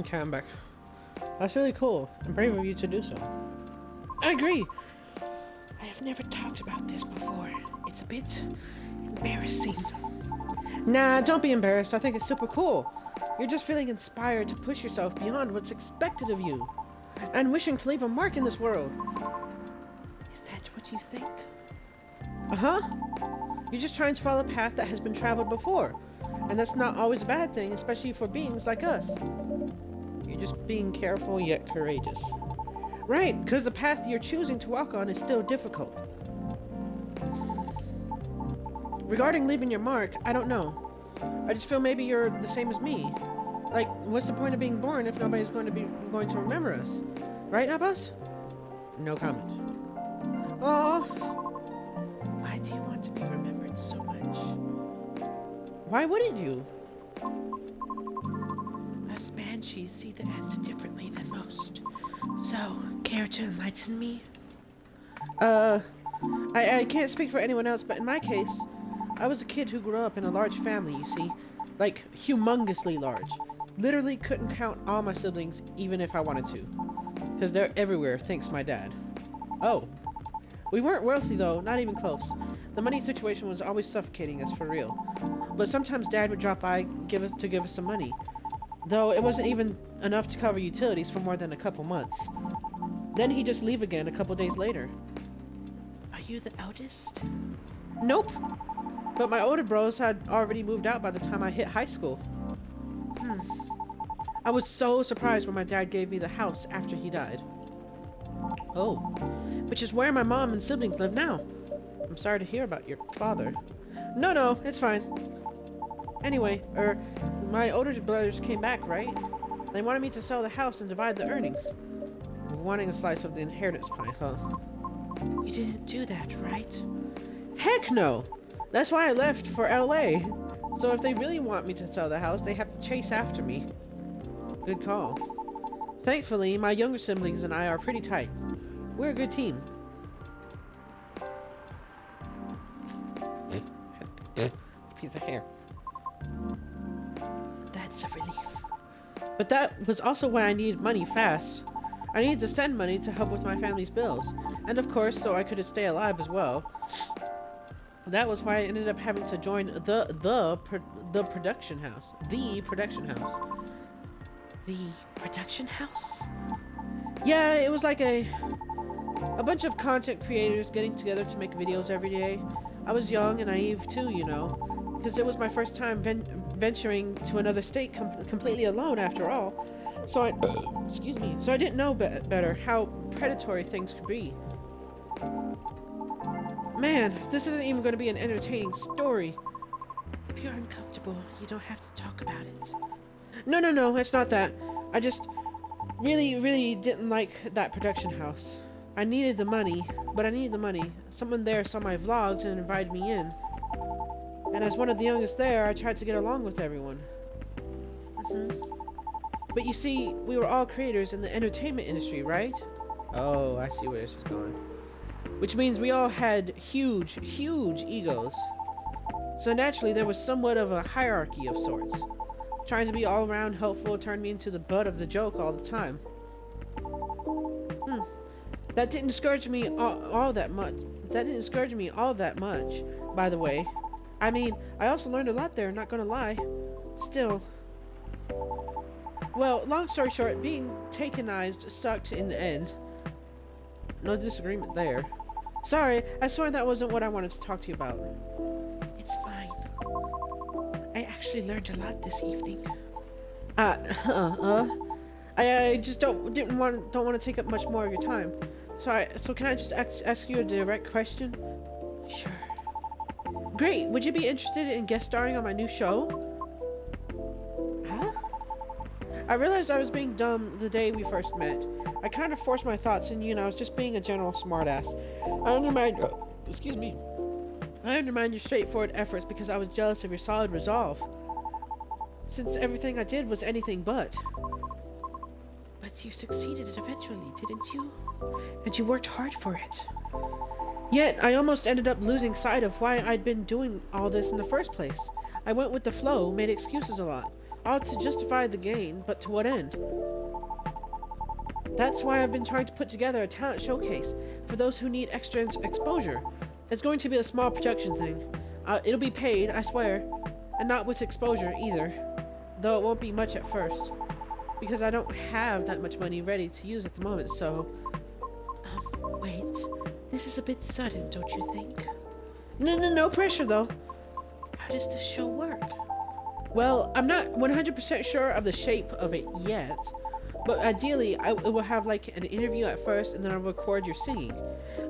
Okay, I'm back. That's really cool and brave of you to do so. I agree. I have never talked about this before. It's a bit embarrassing. Nah, don't be embarrassed. I think it's super cool. You're just feeling inspired to push yourself beyond what's expected of you. And wishing to leave a mark in this world. Is that what you think? Uh-huh. You're just trying to follow a path that has been traveled before. And that's not always a bad thing, especially for beings like us. You're just being careful yet courageous. Right, because the path you're choosing to walk on is still difficult. Regarding leaving your mark, I don't know. I just feel maybe you're the same as me. Like, what's the point of being born if nobody's going to remember us? Right, Abbas? No comment. Oh, Why do you want to be remembered so much? why wouldn't you? Us banshees see the end differently than most. So, care to enlighten me? I can't speak for anyone else, but in my case, I was a kid who grew up in a large family, you see. Like, humongously large. Literally couldn't count all my siblings, even if I wanted to. Because they're everywhere, thanks my dad. Oh. We weren't wealthy, though, not even close. The money situation was always suffocating us, for real. But sometimes Dad would drop by give us some money. Though it wasn't even enough to cover utilities for more than a couple months. Then he'd just leave again a couple days later. Are you the eldest? Nope. But my older bros had already moved out by the time I hit high school. I was so surprised when my dad gave me the house after he died. Oh, which is where my mom and siblings live now. I'm sorry to hear about your father. No, it's fine. Anyway, my older brothers came back, right? They wanted me to sell the house and divide the earnings. Wanting a slice of the inheritance pie, huh? You didn't do that, right? Heck no! That's why I left for LA. So if they really want me to sell the house, they have to chase after me. Good call. Thankfully, my younger siblings and I are pretty tight. We're a good team. Piece of hair. That's a relief. But that was also why I needed money fast. I needed to send money to help with my family's bills. And of course, so I could stay alive as well. That was why I ended up having to join the production house. The production house. The production house? Yeah, it was like a bunch of content creators getting together to make videos every day. I was young and naive too, you know, because it was my first time venturing to another state completely alone after all. So I didn't know better how predatory things could be. Man, this isn't even going to be an entertaining story. If you're uncomfortable, you don't have to talk about it. No, it's not that. I just really didn't like that production house. I needed the money. Someone there saw my vlogs and invited me in. And as one of the youngest there, I tried to get along with everyone. But you see, we were all creators in the entertainment industry, right? Oh, I see where this is going. Which means we all had huge egos. So naturally, there was somewhat of a hierarchy of sorts. Trying to be all around helpful turned me into the butt of the joke all the time. That didn't discourage me all that much. By the way. I mean, I also learned a lot there, not gonna lie. Still. Well, long story short, being takenized sucked in the end. No disagreement there. Sorry, I swear that wasn't what I wanted to talk to you about. It's fine. I actually learned a lot this evening. I just don't want to take up much more of your time. So can I just ask you a direct question? Sure. Great. Would you be interested in guest starring on my new show? Huh? I realized I was being dumb the day we first met. I kind of forced my thoughts and, I was just being a general smartass. I undermined your straightforward efforts because I was jealous of your solid resolve. Since everything I did was anything but. But you succeeded eventually, didn't you? And you worked hard for it. Yet, I almost ended up losing sight of why I'd been doing all this in the first place. I went with the flow, made excuses a lot. All to justify the gain, but to what end? That's why I've been trying to put together a talent showcase for those who need extra exposure. It's going to be a small production thing. It'll be paid, I swear, and not with exposure either, though it won't be much at first, because I don't have that much money ready to use at the moment, so... Wait. This is a bit sudden, don't you think? No pressure though. How does this show work? Well, I'm not 100% sure of the shape of it yet, but ideally it will have like an interview at first and then I'll record your singing.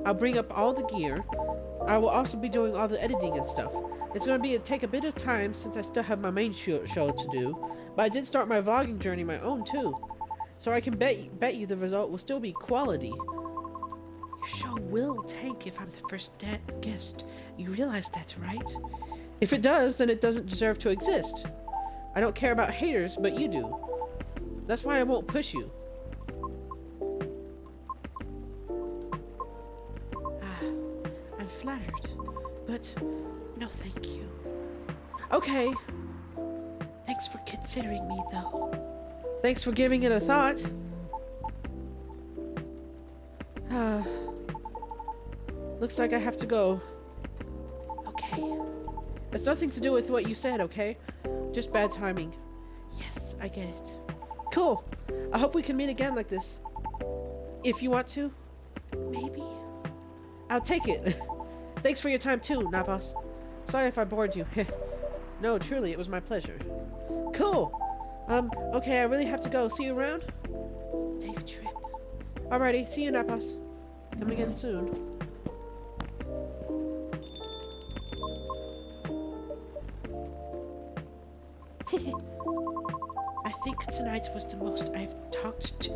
I'll bring up all the gear. I will also be doing all the editing and stuff. It's going to take a bit of time since I still have my main show to do, but I did start my vlogging journey my own too. So I can bet you the result will still be quality. Your show will tank if I'm the first guest. You realize that, right? If it does, then it doesn't deserve to exist. I don't care about haters, but you do. That's why I won't push you. I'm flattered, but no thank you. Okay. Thanks for considering me, though. Thanks for giving it a thought. Looks like I have to go. Okay. It's nothing to do with what you said, okay? Just bad timing. Yes, I get it. Cool. I hope we can meet again like this. If you want to. Maybe. I'll take it. Thanks for your time too, Napas. Sorry if I bored you. No, truly, it was my pleasure. Cool. Okay, I really have to go. See you around? Safe trip. Alrighty, see you, Napas. Come again soon. I think tonight was the most I've talked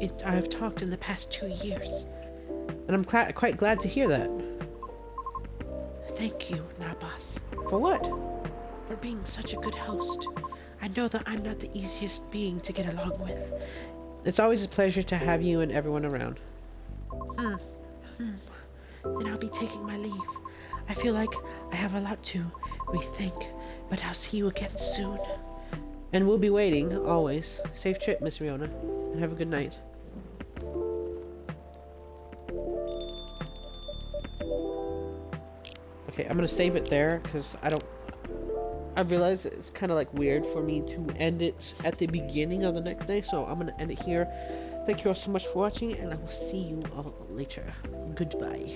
in the past 2 years. And I'm quite glad to hear that. Thank you, Nabas. For what? For being such a good host. I know that I'm not the easiest being to get along with. It's always a pleasure to have you and everyone around. Then I'll be taking my leave. I feel like I have a lot to rethink, but I'll see you again soon. And we'll be waiting, always. Safe trip, Miss Riona. And have a good night. Okay, I'm gonna save it there, because I realize it's kind of like weird for me to end it at the beginning of the next day, so I'm gonna end it here. Thank you all so much for watching, and I will see you all later. Goodbye.